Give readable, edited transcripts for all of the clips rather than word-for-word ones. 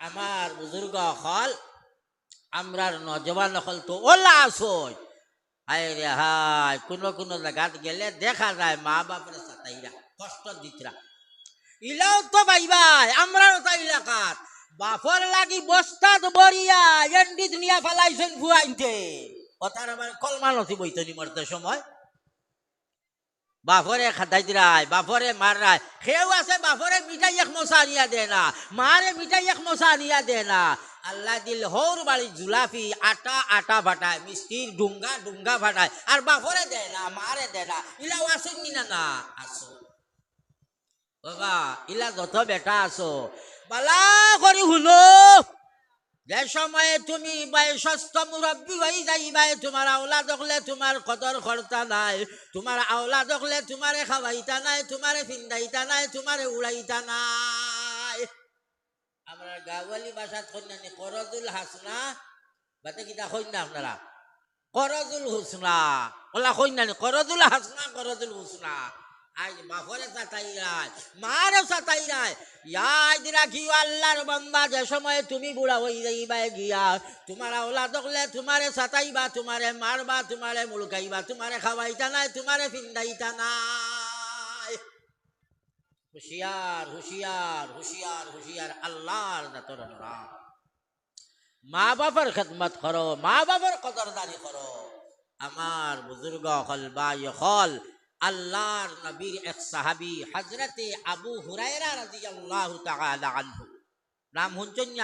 আমার বুজুর্গ হল আমরার নজওয়ান হল তো ওলা আসই হায় রে হায় কোনো জায়গাত গেলে দেখা যায় মা বাপের সাতাইরা কষ্ট দিতরা ইলাও তো ভাই আমরাও তো এলাকাত বাপর লাগি বস্তাত বরিয়া এন্ডি দুনিয়া ফালাইছেন ভুয়াইতে কথার আমার কলমান হতি বইতনি মরতে সময় বাপরে খাদাই দিরায় বাপরে মারায় সেও আছে বাপরে মিঠাই এক মশা নিয়া দে না মারে মিঠাই এক মশা নিয়া দে না আল্লাহ দিল হৌর বাড়ি জুলাফি আটা আটা ফাটায় মিষ্টির ডুঙ্গা ডুঙ্গা ফাটায় আর বাপরে দে না মারে দে না ইলাও আসেন না না আসো বাবা ইলা যত বেটা আছো বালা করি হুনো যে সময়ে তুমি বয়সস্থ মুরব্বী হয়ে যাইবাই তোমার আওলাদ হলে তোমার কদর কর্তা নাই তোমার আওলাদ হলে তোমারে খাওয়াইতা নাই তোমারে ফিন্দাইতা নাই তোমারে উড়াইতা নাই আমরা গাওয়ালি ভাষাত কন্যানি করজুল হাসনা বাতে কিতা কই না আপনারা করজুল হুসনা ওলা কই না করজুল হাসনা করজুল হুসনা আজ বাপরে সাতাইরায় মারে সাতাইরায় ইয়াদ রাখিও আল্লাহর বান্দা যে সময় তুমি বুড়া হই যাইবা গিয়া তোমার আওলাদ হলে তোমারে সাতাইবা তোমারে মারবা তোমারে মুলকাইবা তোমারে খাওয়াইতা নাই তোমারে ফিন্দাইতা নাই হুশিয়ার হুশিয়ার হুশিয়ার হুশিয়ার আল্লাহর জাতর নাম মা বাবার খেদমত করো মা বাবার কদরদারি করো আমার বুজুর্গ হল বাই হল আল্লাহর নবীর এক সাহাবী হযরতে আবু হুরায়রা রাদিয়াল্লাহু তাআলা আনহু নাম শুনছেন না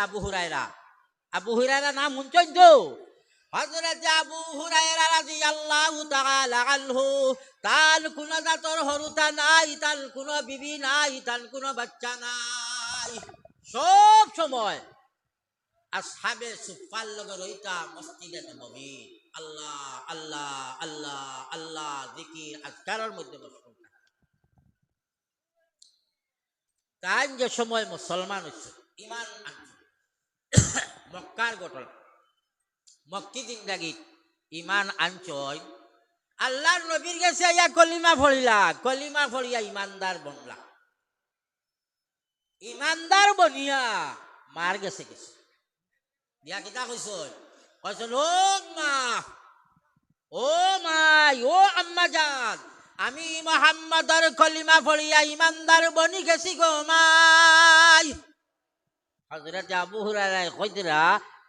আবু হুরায়রা নাম শুনছেন তো হযরতে আবু হুরায়রা রাদিয়াল্লাহু তাআলা আনহু তার কোন জাতর হরুতা নাই তার কোন বিবি নাই তার কোন বাচ্চা নাই সব সময় আসহাবে সুফার লগে রইতা মসজিদে নববী আল্লাহ আল্লাহ আল্লাহ আল্লাহ জিকির আজকারের মধ্যে মশগুল থাকে তাই যে সময় মুসলমান হচ্ছে ইমান আনছে মক্কার ঘটনা মক্কি জিন্দাগি ইমান আনছয় আল্লাহর নবীর কাছে ইয়া কলিমা ফড়িয়া ইমানদার বনলা ইমানদার বনিয়া মার গেছে দিয়া কিতা কইছ ও মাই ও আম্মা জান আমি মুহাম্মাদের কলিমা ফড়িয়া ইমানদার বনি গেছি গো মাই হযরত আবু হুরায়রা কইরা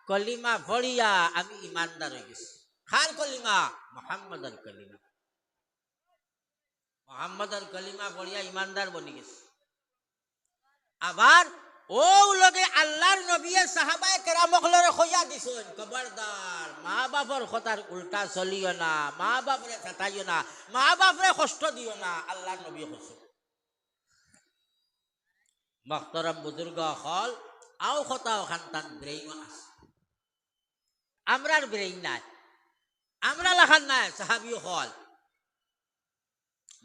কলিমা ফড়িয়া আমি ইমানদার হয়ে গেছি কার কলিমা মুহাম্মাদের কলিমা ফড়িয়া ইমানদার বনি গেছি আবার ও লোকে আল্লাহর নবী সাহাবায়ে কেরামকলরে কইয়া দিছেন খবরদার মা বাবার কথার উল্টা চলিও না মা বাপরে ছাতাইও না মা বাপরে কষ্ট দিও না আল্লাহর নবী কইছে মুহতারাম বুজুর্গ হল আও কথা খানতান ব্রেইন আছে আমরার ব্রেইন নাই আমরা লাখান নাই সাহাবী হল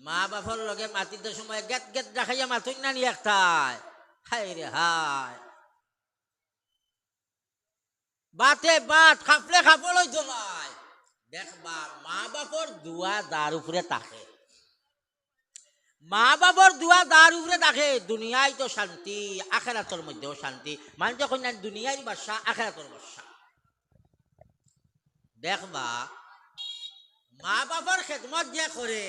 মা বাবার লগে মাতিতে সময় গেট গেট দেখাইয়া মাতুন না নি একটাই হায় রে হায় বাতে বাত খাপলে খাপলই তো নাই দেখবা মা বাপর দুয়া দার উপরে থাকে মা বাপর দুয়া দার উপরে থাকে দুনিয়ায় তো শান্তি আখিরাতের মধ্যেও শান্তি মানে যখন না দুনিয়ার বাদশা আখিরাতের বাদশা দেখবা মা বাপর খেদমত যে করে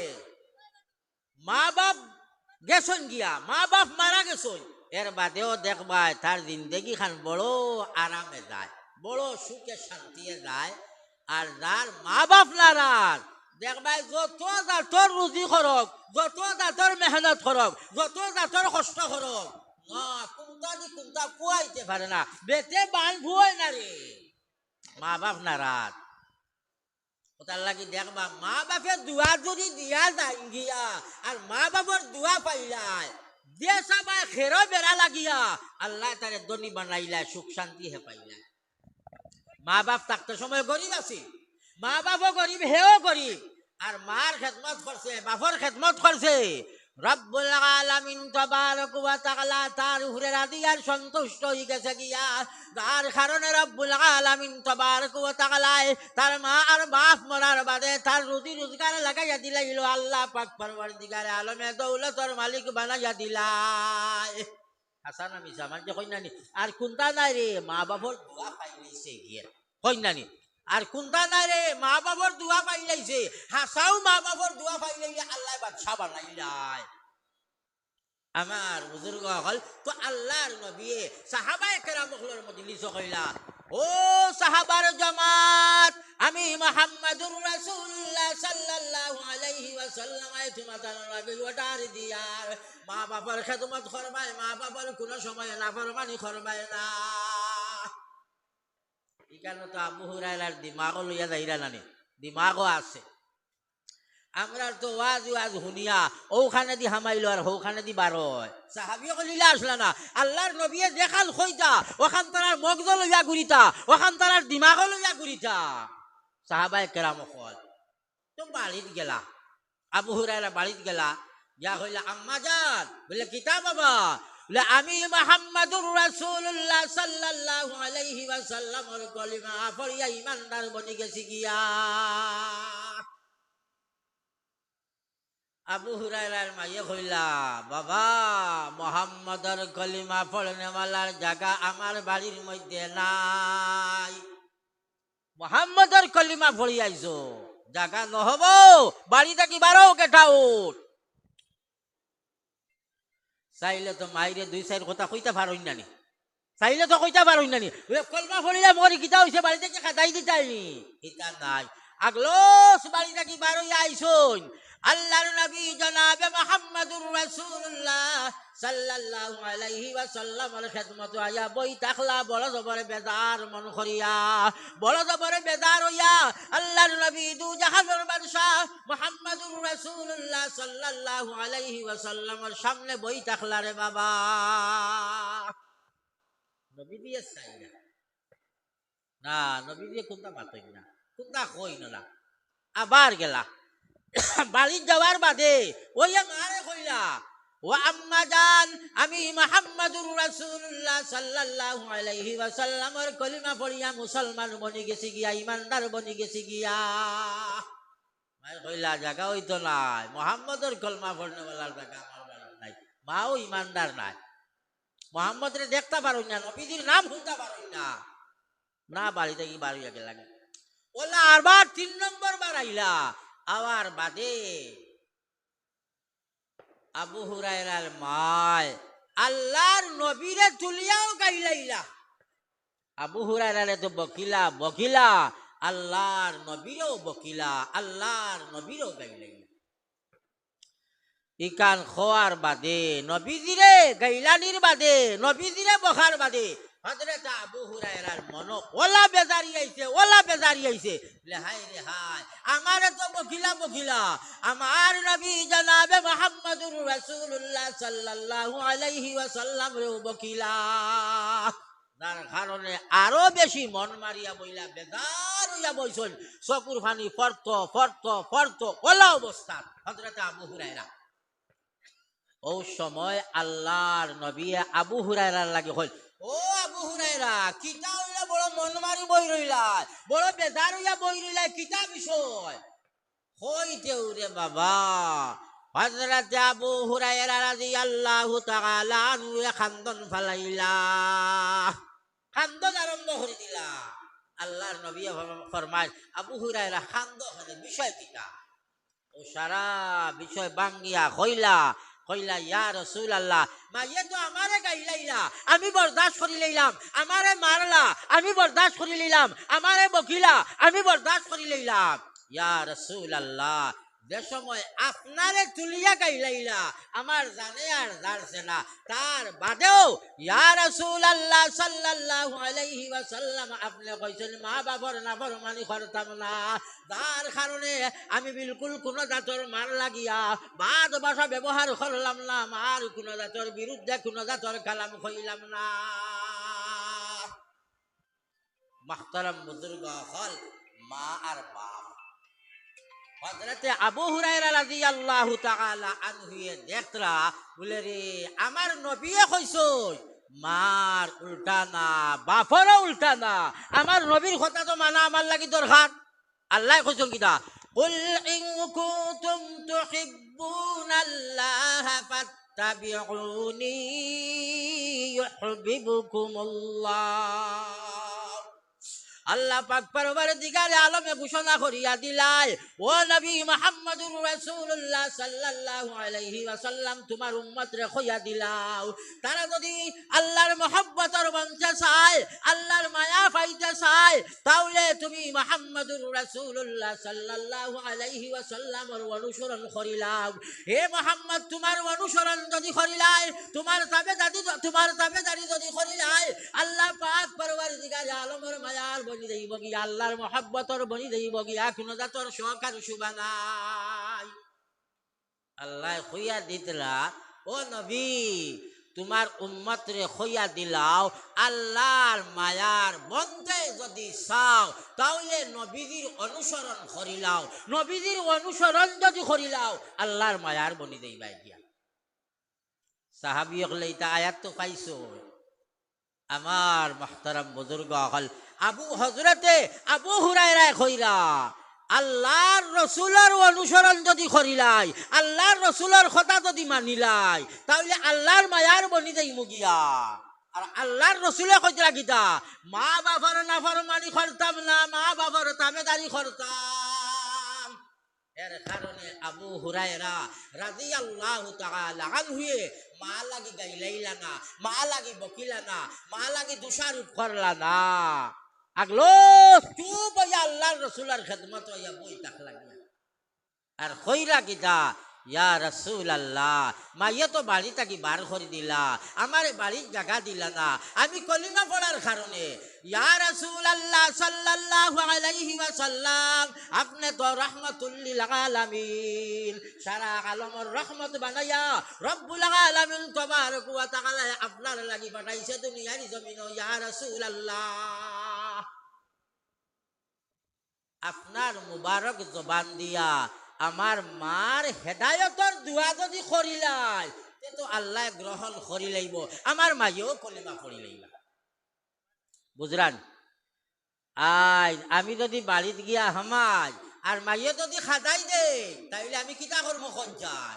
মা বাপ গেছন গিয়া মা বাপ মারা গেছন এর বাদেও দেখবা তার জিন্দগি খান বড় আরামে যায় বড় সুখে শান্তিতে যায় আর যার মা বাপ নারাজ দেখবাই যত জাতর রুজি করক যত জাতর মেহনত করক যত জাতর কষ্ট করক না কোনটা পুয়াইতে পারে না বেতে বান ভুয়াই না রে মা বাপ নারাজ ওটার লাগি দেখবা মা বাপের দুয়া যদি দিয়া যায় গিয়া আর মা বাপর দুয়া পাইলায় দেশা বা খেরো বেড়া লাগিয়া আল্লাহ তারে ধনী বানাইলায় সুখ শান্তি হে পাইলায় মা বাপ থাকতে সময় গরিব আছে মা বাপও গরিব হেও গরিব আর মার খেদমত করছে বাপর খেদমত করছে রব্বুল আলামিন তাবারক ওয়া তাআলা তার উপরে রাজি আর সন্তুষ্ট হয়ে গেছে গিয়া যার কারণে রব্বুল আলামিন তাবারক ওয়া তাআলা তার মা আর বাপ মরার বাদে তার রুজি রোজগার লাগাইয়া দিলাইল আল্লাহ পাক পরওয়ারদিগার আলমে দৌলতর মালিক বানাইয়া দিলাই হাসান আমি সামান যে কই নানি আর কোনটা নাই রে মা বাবার দোয়া পাইলেছে গিয়ে কই নানি আর কোনটা নাই রে মা বাবার দোয়া পাইলেছে হাসাও মা বাবার দোয়া পাইলে আল্লাহ বাদশা বানাইলাই আমার বুজুর্গ হল তো আল্লাহর নবী সাহাবায়ে কেরামগুলোর মজলিস কইলা ও সাহাবার জামাত আমি মুহাম্মাদুর রাসূলুল্লাহ সাল্লাল্লাহু আলাইহি ওয়াসাল্লাম তোমাদের নবী ওটার দিয়ার মা বাবার খেদমত করবাই মা বাবার কোন সময় নাফরমানি করবাই না এখানে তো আবু হুরায়রার দিমাগও লইয়া যাইরা নানি দিমাগও আছে আমরা তো ওয়াজ শুনিয়া ওখানে দি হামাইলো আর ওখানে দি বার হয় সাহাবি কলিলা আসলা না আল্লাহর নবী দেখাল কইতা ওখান তার মগজ লইয়া ঘুরিতা ওখান তার দিমাগ লইয়া ঘুরিতা সাহাবায়ে কেরাম কল তো বাড়িত গেলা আবু হুরায়রা বাড়িত গেলা যা কইলা আম্মা জান বলে কিতা বাবা বলে আমি মুহাম্মাদুর রাসূলুল্লাহ সাল্লাল্লাহু আলাইহি ওয়াসাল্লামের কলিমা পড়িয়া ঈমানদার বনি গেছি গিয়া আবু হুরায়রার মাইয়ে কইলা বাবা মুহাম্মাদের কলিমা পড়নেওয়ালার জায়গা আমার বাড়ির মধ্যে নাই মুহাম্মাদের কলিমা পড়ি আইছো জায়গা নহব বাড়ি থেকে বারো গেটাউট চাইলে তো মাইরে দুই চার কথা কইতা পারই নানি চাইলে তো কইতা পারই নানি কলমা পড়িলে মরি কিতা হইছে বাড়ি থেকে খাদাই দিতাইনি এটা নাই আগলোস বাড়ি থেকে বারোই আইছুন আল্লাহর নবী জনাবে মুহাম্মাদুর রাসূলুল্লাহ সাল্লাল্লাহু আলাইহি ওয়াসাল্লামের খিদমত আয়া বই তাকলা বড় জবরে বেজার মন করিয়া বড় জবরে বেজার হইয়া আল্লাহর নবী দু জাহানের বাদশা মুহাম্মাদুর রাসূলুল্লাহ সাল্লাল্লাহু আলাইহি ওয়াসাল্লামের সামনে বই তাকলা রে বাবা নবী দিয়ে চাইনা না নবী দিয়ে কোনটা মাতই না কোনটা কই না আবার গেলা বাড়ি যাওয়ার বাদে ওই মারে কইলা ও আম্মা জান আমি মুহাম্মাদুর রাসূলুল্লাহ সাল্লাল্লাহু আলাইহি ওয়াসাল্লামের কলিমা পড়িয়া মুসলমান বনি গেছি গিয়া ঈমানদার বনি গেছি গিয়া মাই কইলা জায়গা হইতো নাই মুহাম্মাদের কলমা পড়নেওয়ালার জায়গা আমার বাড়ি নাই মাও ঈমানদার নাই মুহাম্মদের দেখতে পারো না নবীজির নাম শুনতে পারো না না বাড়ি থেকে বাড়িয়া গেলা ওলা আবার 3 নম্বর বার আইলা আবার বাদে আবু হুরায়রার মায় আল্লাহর নবীরে তুলিয়াও গাইলাইলা আবু হুরায়রারে তো বকিলা আল্লাহর নবীরও বকিলা আল্লাহর নবীরও গাইলাইলা ইকান খোয়ার বাদে নবীজিরে গাইলানির বাদে নবীজিরে বখার বাদে হযরত আবু হুরায়রার মন ওলা বেজারি আইছে লে হায় রে হায় আমারে তো বকিলা আমার নবী জনাবে মুহাম্মাদুর রাসূলুল্লাহ সাল্লাল্লাহু আলাইহি ওয়াসাল্লাম রে বকিলা যার কারণে আরো বেশি মন মারিয়া বইলা বেজার হইয়া বইছন চকুর পানি ফরত ওলা অবস্থা হযরত আবু হুরায়রা ও সময় আল্লাহর নবী আবু হুরায়রার লাগে হল ও আবু হুরায়রা কিতা হইলা বড় মন মারি বই রইলা বড় বেজার হইয়া বই রইলা কিতা বিষয় হইতেও রে বাবা হযরত আবু হুরায়রা রাদিয়াল্লাহু তাআলা আনহু খান্দন ফালাইলা খান্দন আরম্ভ করে দিলা আল্লাহর নবী ফরমায় আবু হুরায়রা খান্দন বিষয় কিতা ও সারা বিষয় বাঙ্গিয়া কইলা ইয়া রাসূলুল্লাহ মাইয়া তো আমারে গাইলাইলা আমি বরদাস্ত করি লইলাম আমারে মারলা আমি বরদাস্ত করি লইলাম আমারে বকিলা আমি বরদাস্ত করি লইলাম ইয়া রাসূলুল্লাহ যে সময় আপনারে তুলিয়া গাইলাইলা আমার জানে আর জানছে না তার বাদেও ইয়া রাসূলুল্লাহ সাল্লাল্লাহু আলাইহি ওয়াসাল্লাম আপনি কইছেন মা বাবার নাফরমানি করতাম না যার কারণে আমি বিলকুল কোন জাতর মার লাগিয়া বাদ ভাষা ব্যবহার করলাম না মার কোন জাতর বিরুদ্ধে কোন জাতর কালাম কইলাম না মুহতারাম বুজুর্গ হল মা আর বাপ হযরতে আবু হুরায়রা রাদিয়াল্লাহু তাআলা আনহু দেখরা বলে রে আমার নবীয়ে কইছই মার উল্টা না বাপরও উল্টা না আমার নবীর কথা তো মানা আমার লাগি দরকার আল্লাহ কইছেন কিটা কুল ইন কুনতুম তুহিব্বুনাল্লাহ তাবিউনি ইউহিব্বুকুমুল্লাহ। আল্লাহ পাক পরওয়ারদিগারে আলমে ঘোষণা করিয়া দিলাই, ও নবী মুহাম্মদুর রাসূলুল্লাহ সাল্লাল্লাহু আলাইহি ওয়াসাল্লাম, তোমার উম্মত রে কইয়া দিলাও, তারা যদি আল্লাহর মহব্বতর বঞ্চা চায়, আল্লাহর মায়া পাইতে চায়, তাহলে তুমি মুহাম্মদুর রাসূলুল্লাহ সাল্লাল্লাহু আলাইহি ওয়াসাল্লামের অনুসরণ করিলাও। হে মুহাম্মদ, তোমার অনুসরণ যদি করিলাই, তোমার তাবেদারি যদি করিলাই, আল্লাহ পাক পরওয়ারদিগারে আলমের মায়ার বনি দেব গিয়া, আল্লাহর মহব্বতর বনি দেব গিয়া, কোন জাতর শখ আর শুভা নাই। আল্লাহ কইয়া দিতরা, ও নবী, তোমার উম্মত রে কইয়া দিলাও, আল্লাহর মায়ার বন্ধে যদি চাও, তাহলে নবীজির অনুসরণ করিলাও। নবীজির অনুসরণ যদি করিলাও, আল্লাহর মায়ার বনি দেইবা গিয়া। সাহাবী হলে এটা আয়াত তো পাইছো। আমার মুহতারাম বুজুর্গ হল হযরতে আবু হুরায়রা কইরা, আল্লাহর রসুলের অনুসরণ যদি করিলাই, আল্লাহর রসুলের কথা যদি মানিলাই, তাহলে আল্লাহর মায়ার বনি যাইমু গিয়া। আর আল্লাহর রসুলে কইরা গীতা, মা বাবার নাফরমানি করতাম না, মা বাবার তাবেদারি করতাম। এর কারণে আবু হুরায়রা রাদিয়াল্লাহু তাআলা আনহু মা লাগি গাইলাইলা না, মা লাগি বকিলা না, মা লাগি দোষারোপ করলা না, আগলো চুপ হইয়া আল্লাহর রসুলের খেদমত হইয়া বই থাকলা গিয়া। আর কইরা গীতা, ইয়া রাসূলুল্লাহ, মাইয়া তো বাড়ি থাকি বার করে দিলা, আমার বাড়ির জায়গা দিলা না, আমি কলিমা পড়ার কারণে। ইয়া রাসূলুল্লাহ সাল্লাল্লাহু আলাইহি ওয়াসাল্লাম, আপনি তো রাহমাতুল লিল আলামিন, সারা আলমের রহমত বানাইয়া রব্বুল আলামিন তাবারক ওয়া তাআলা আপনার লাগি পাঠাইছে দুনিয়ার জমিনে। ইয়া রাসূলুল্লাহ, আপনার মুবারক জবান দিয়া আমার মার হেদায়তর দোয়া যদি করিলাই, তো আল্লাহ গ্রহণ করি লইব, আমার মাইও কলিমা পড়ি লইবা। বুঝরান? আমি যদি বাড়িতে গিয়া হামাই আর মাইও যদি খাদাই দে, তাইলে আমি কিতা করবো সঞ্চার?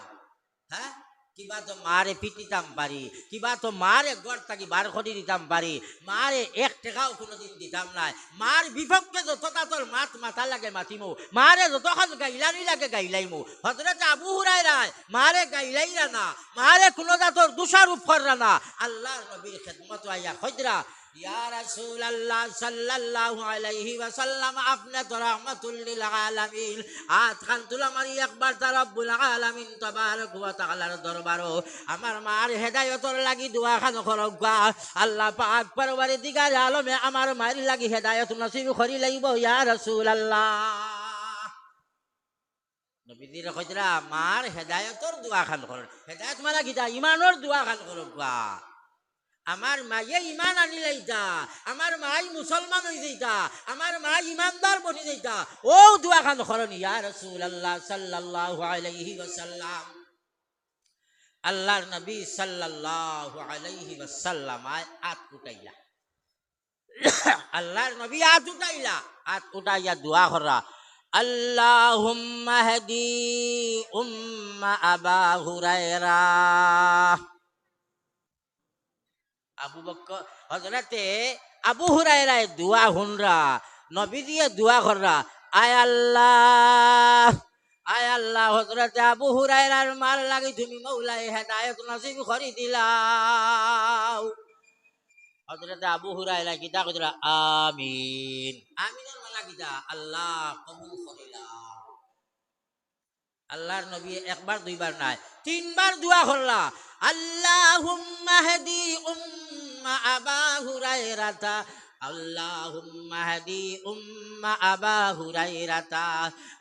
হ্যাঁ, কিবা তো মারে পিটিতাম পারি, কিবা তো মারে গড় থাকি বার করে দিতাম পারি, মারে এক টাকাও কোনোদিন দিতাম নাই। মার বিপক্ষে যতটা তোর মাথা লাগে মাতিমু, মারে যতক্ষণ গাইলানি লাগে গাইলাইমু। হযরত আবু হুরায়রা মারে গাইলাইরা না, মারে কোনো জাতর দোষারোপ কররা না। আল্লাহর নবীর খেদমত আইয়া কইরা, ইয়া রাসূলুল্লাহ সাল্লাল্লাহু আলাইহি ওয়াসাল্লাম, আপনি তো রাহমাতুল লিল আলামিন। আতখান তুলা মারি একবার তা রব্বুল আলামিন তাবারক ওয়া তাআলার দরবারও আমার মার হেদায়েতর লাগি দোয়া খান করগা। আল্লাহ পাক পরওয়ারদিগার আলমে আমার মায়ের লাগি হেদায়েত নসিব করি লইব। ইয়া রাসূলুল্লাহ, নবীজির কইরা মার হেদায়েতর দোয়া খান কর। হেদায়েত মানে কিটা? ইমানের দোয়া খান করগা। আমার মায়ে ইমান আনি লাইতা, আমার মাই মুসলমান হয়ে যাইতা, আমার মা ইমানদার বনি যাইতা, ও দোয়া খান করেন। ইয়া রাসূলুল্লাহ সাল্লাল্লাহু আলাইহি ওয়াসাল্লাম, আল্লাহর নবী সাল্লাল্লাহু আলাইহি ওয়াসাল্লাম আত উঠাইলা, আল্লাহর নবী আত উঠাইলা, আত উঠাইয়া দোয়া করা, আল্লাহুম্মা হাদি উম্মা আবা হুরায়রা। আবু বকর হযরতে আবু হুরায়রা দোয়া হুনরা, নবী দিয়ে দোয়া কররা, আয় আল্লাহ হযরতে আবু হুরায়রার মাল লাগি তুমি মৌলাই হেদায়েত নসিব করি দিলাও। হযরতে আবু হুরায়রা কিতা কইরা, আমিন। আমিনের মালা কিতা? আল্লাহ কবুল করিলাও। আল্লাহর নবী একবার দুইবার নাই, তিনবার দোয়া করলা, আল্লাহুম্মা হাদি উম্মা আবা হুরায়রাতা, আল্লাহুম্মা হাদি উম্মা আবা হুরায়রাতা।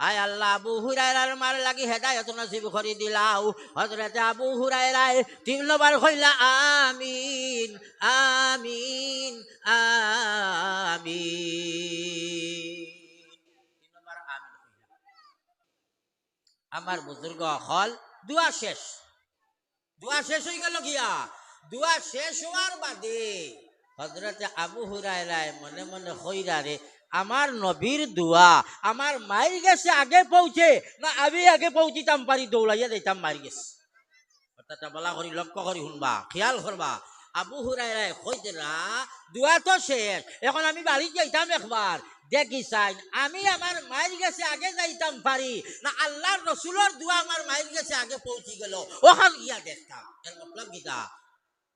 আয় আল্লাহ, আবু হুরায়রার মার লাগি হেদায়েত নসিব করে দিলাও। হযরতে আবু হুরায়রা তিনবার কইলা, আমিন আমিন আমিন। তিনবার আমিন কইলা। আমার বুজুর্গ হল দোয়া শেষ, দোয়া শেষ হয়ে গেল গিয়া। দোয়া শেষ হওয়ার বাদে হযরতে আবু হুরায়রা মনে মনে কইরা, রে আমার নবীর দোয়া আমার মায়ের গেছে আগে পৌঁছে না আমি আগে পৌঁছিতাম পারি, দৌড়াইয়া দিতাম মারি গেছে। কথাটা বলা করি লক্ষ্য করি শুনবা খেয়াল করবা আবু হুরায়রা কইতরা দুয়া তো শেষ এখন আমি বাড়ি যাইতাম একবার দেখি চাই আমি আমার মায়ের কাছে আগে যাইতাম পারি না আল্লাহর রসুলের দুয়া আমার মায়ের কাছে আগে পৌঁছি গেল ওখান গিয়া দেখতাম এর মতলব গীতা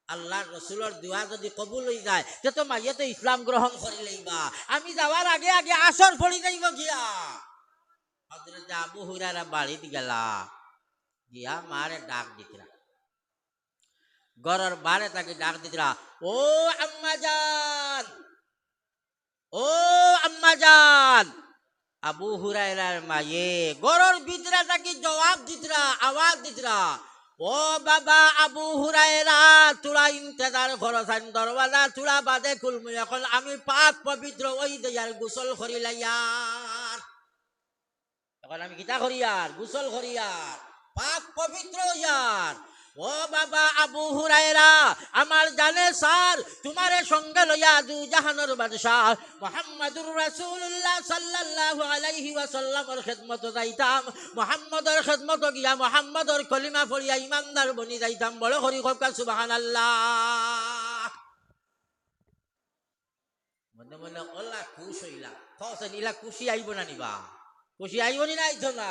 আল্লাহর রসুলের দুয়া যদি কবুল হয়ে যায় তে তো মাইয়ে তো ইসলাম গ্রহণ করে লইবা আমি যাওয়ার আগে আগে আসর পড়ি যাইব গিয়া হযরত আবু হুরায়রা বাড়িতে গেলা গিয়া মারে ডাক দিতরা গরর বারে তাকে ডাক দিতরা ও আম্মাজান ও আম্মাজান আবু হুরায়রার মায়ে গরর ভিতরে তাকে জবাব দিতরা আওয়াজ দিতরা ও বাবা আবু হুরায়রা তোরা ইন্তজার করছেন দরওয়াজা তোরা বাদে খুলমু এখন আমি পাক পবিত্র ওই দেয়ার গোসল করিলাইয়ার এখন আমি কিতা করিয়ার গোসল করিয়ার পাক পবিত্র ইয়ার ও বাবা আবু হুরায়রা আমার জানে স্যার তোমারে সঙ্গে লইয়া দু জাহানের বাদশাহ মুহাম্মদুর রাসূলুল্লাহ সাল্লাল্লাহু আলাইহি ওয়াসাল্লামের খিদমত যাইতাম মুহাম্মদের খিদমত গিয়া মুহাম্মদের কলিমা পড়িয়া ইমানদার বনি যাইতাম বড় করি কবকা সুবহানাল্লাহ মনে মনে ওলা খুশ হইলা কসেন ইলা খুশি আইব না নিবা খুশি আইব নি নাই তো না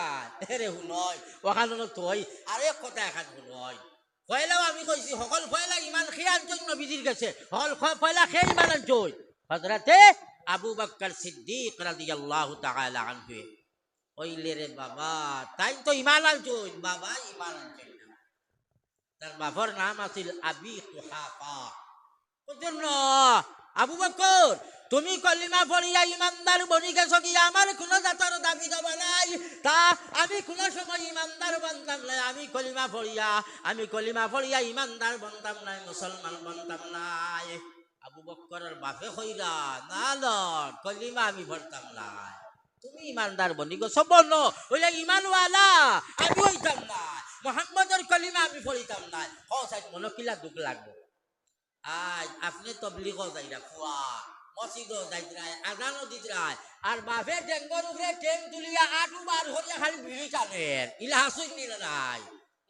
এরে হুনয় ওখানে তুই আরে কথা এখান হুনয় পয়লাও আমি কইছি সকল পয়লা ইমান খেয়ার জন্য বিধির গেছে সকল পয়লা খেয়ে ইমান আনছই হযরতে আবু বকর সিদ্দিক রাদিয়াল্লাহু তাআলা আনহু ওইলে রে বাবা তাই তো ইমান আনছই বাবা ইমান আনছই তার বাবার নাম আছিল আবি কুহাফা বুঝুন আবু বকর তুমি কলিমা পড়িয়া ইমানদার বনি গেছো কি আমার কোনো জাতর দাবি দেবা নাই তা আমি কোনো সময় ইমানদার বনতাম নাই আমি কলিমা পড়িয়া ইমানদার বনতাম নাই মুসলমান বনতাম নাই আবু বকরের বাপে কইরা না লর্ড কলিমা আমি পড়তাম নাই তুমি ইমানদার বনি গেছো বলো ওইলে ইমানওয়ালা আমি হইতাম না মুহাম্মদের কলিমা আমি পড়িতাম নাই হসাই মনে কিলা দুঃখ লাগবো আজ আপনি তবলিগও যাইরা ফুয়া মসজিদও যাইতরায় আজানও দিতরায় আর বাপে টেঙ্গর উপরে টেং তুলিয়া আটু বার হইয়া খালি বিড়ি টানেন ইলা হাসুই নিল নাই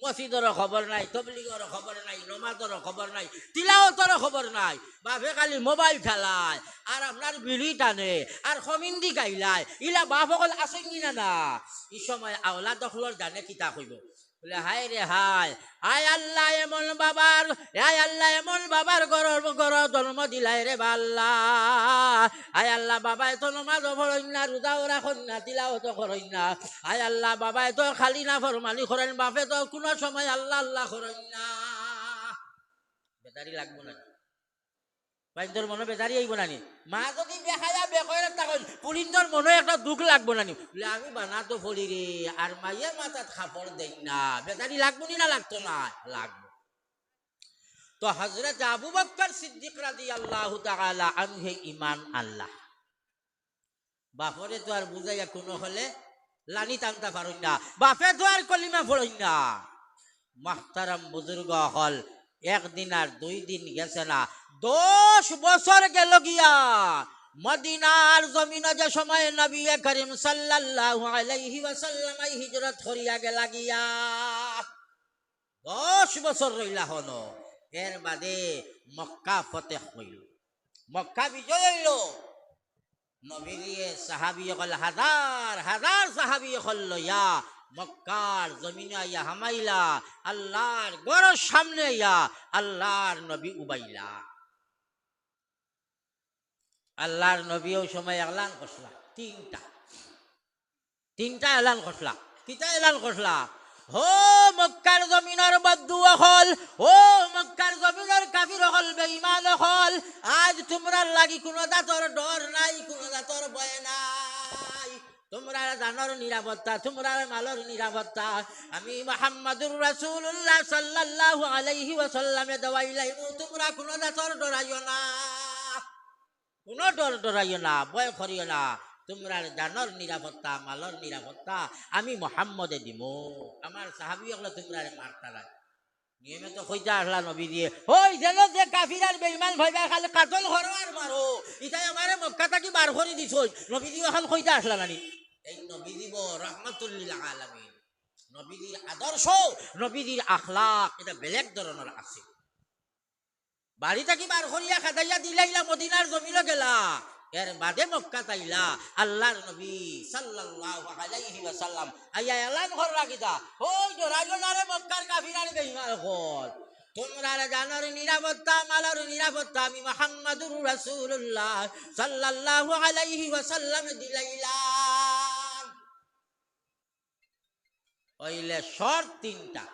মসজিদেরও খবর নাই তবলিগেরও খবর নাই নমাজেরও খবর নাই তিলাওয়াতেরও খবর নাই বাপে খালি মোবাইল খেলায় আর আপনার বিড়ি টানে আর খমিন্দি গাইলায় ইলা বাপ অকল আসেন কিনা না এই সময় আওলা দখলর জানে কিতা কইব বলে হায় রে হায় আয় আল্লাহ এমন বাবার গর জন্ম দিলাই রে বাল্লা আয় আল্লাহ বাবা এত নমাজ পড়ই না রোজাও রাখেন না তিলাও তো করেন না আয় আল্লাহ বাবা এত খালি না ফরমানি করেন বাপে তো কোনো সময় আল্লাহ আল্লাহ করেন না বেদারি লাগবো না বাইন্দর মনে বেজারি আইব নানি মা যদি বেখায়া বেকরে তখন পুলিন্দর মনে একটা দুঃখ লাগবো নানি বলে আমি বানাতো ফলি রে আর মাইয়ে মাথাত খাপড় দেই না বেজারি লাগবো না লাগতো না লাগবো তো হযরত আবু বকর সিদ্দিক রাদিয়াল্লাহু তাআলা আনহু ঈমান আল্লাহ বাপরে তো আর বুঝাইয়া কোনো হলে লানি টানতে পারুন না বাপে তো আর কলিমা পড়ই না মুহতারাম বুজুর্গ হল একদিন আর 2 দিন গেছে না 10 বছর গেল গিয়া মদিনার জমিনে যে সময় নবী করিম সাল্লাল্লাহু আলাইহি ওয়াসাল্লাম হিজরত করিয়া গেলা গিয়া 10 বছর রইলা হলো এর বাদে মক্কা ফতেহ হইল মক্কা বিজয় হইল নবী দিয়ে সাহাবী হল হাজার হাজার সাহাবী হল লইয়া মক্কার জমিনে আইয়া হামাইলা আল্লাহর ঘরের সামনে আইয়া আল্লাহর নবী উবাইলা আল্লাহর নবী ওই সময় এলান করলা তিনটা এলান করলা কিতা এলান করলা হো মক্কার জমিনের বদ্দু হল ও মক্কার জমিনের কাফির হল বেঈমান হল আজ তোমরা লাগি কোনো জাতর ডর নাই কোনো জাতর ভয় নাই তোমরা জানোর নিরাপত্তা তোমরা মালর নিরাপত্তা আমি মুহাম্মদুর রাসূলুল্লাহ সাল্লাল্লাহু আলাইহি ওয়াসাল্লামে দেওয়াইলাইমু তোমরা কোনো জাতর ডরাইও না কোনো ডরাইও না ভয় করিও না তোমরা জানোর নিরাপত্তা মালর নিরাপত্তা আমি মুহাম্মদে দিমু আমার সাহাবী হলো তোমরা মারতা না নিয়মে তো কইতা আসলা নবী দিয়ে ওই যেন যে কাফির আর বেঈমান ভাইবা খালি কাতল করো আর মারো ইতাই আমারে মক্কা থেকে বার করে দিছই নবী দিয়ে এখন কইতা আসলা নানি এই নবী দিব রাহমাতুল লিল আলামিন নবীজির আদর্শ নবীজির আখলাক এটা বেলেগ ধরনের আছে বাড়ি থাকি বার করিয়া খাদাইয়া দিলাইলা মদিনার জমিনে গেলা এর বাদে মক্কা তাইলা আল্লাহর নবী সাল্লাল্লাহু আলাইহি ওয়াসাল্লাম আইয়া এলান করলা কিতা ওই জোরাজনারে মক্কার কাফিরারে বেঈমান কর তোমরা জানার নিরাপত্তা মালার নিরাপত্তা আমি মুহাম্মাদুর রাসূলুল্লাহ সাল্লাল্লাহু আলাইহি ওয়াসাল্লাম দিলাইলাম ওইলে শর্ত তিনটা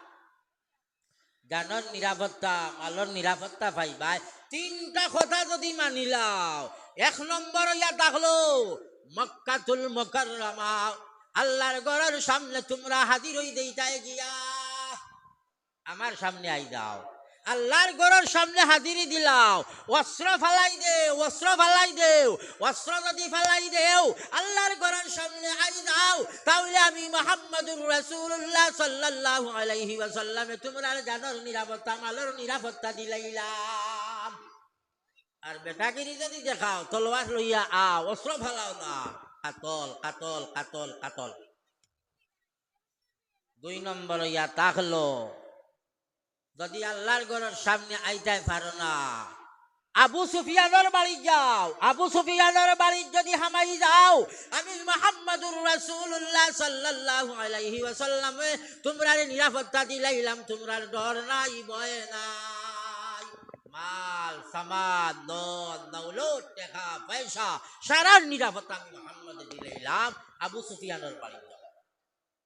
জানার নিরাপত্তা মালর নিরাপত্তা পাইবাই তিনটা কথা যদি মানিলাও এক নম্বর ইয়া থাকলো মক্কাতুল মুকাররমা আল্লাহর ঘরের সামনে তোমরা হাজির হই দেইতায় গিয়া আমার সামনে আই দাও আল্লাহর ঘরের সামনে হাজিরি দিলাও অস্ত্র ফালাই দেও অস্ত্র যদি ফালাই দেও আল্লাহর ঘরের সামনে আই দাও তাহলে আমি মুহাম্মাদুর রাসূলুল্লাহ সাল্লাল্লাহু আলাইহি ওয়াসাল্লামে তোমরা জানার নিরাপত্তা মালের নিরাপত্তা দিলাইলাম আর বেটাগিরি যদি দেখাও তলোয়ার লইয়া অস্ত্র ফালাও না কাতল কাতল কাতল কাতল দুই নম্বর ইয়া তাকলো যদি আল্লাহর ঘরের সামনে আইতাই পারো না আবু সুফিয়ানের বাড়ি যাও আবু সুফিয়ানের বাড়ি যদি হামাই যাও আমি মুহাম্মাদুর রাসূলুল্লাহ সাল্লাল্লাহু আলাইহি ওয়াসাল্লাম তোমরা নিরাপত্তা দিলাইলাম তোমরা ডর নাই ভয় নাই মাল সামান দন দৌলত টাকা পয়সা সারা নিরাপত্তা আমি মুহাম্মাদে দিলাইলাম আবু সুফিয়ানের বাড়ি যাও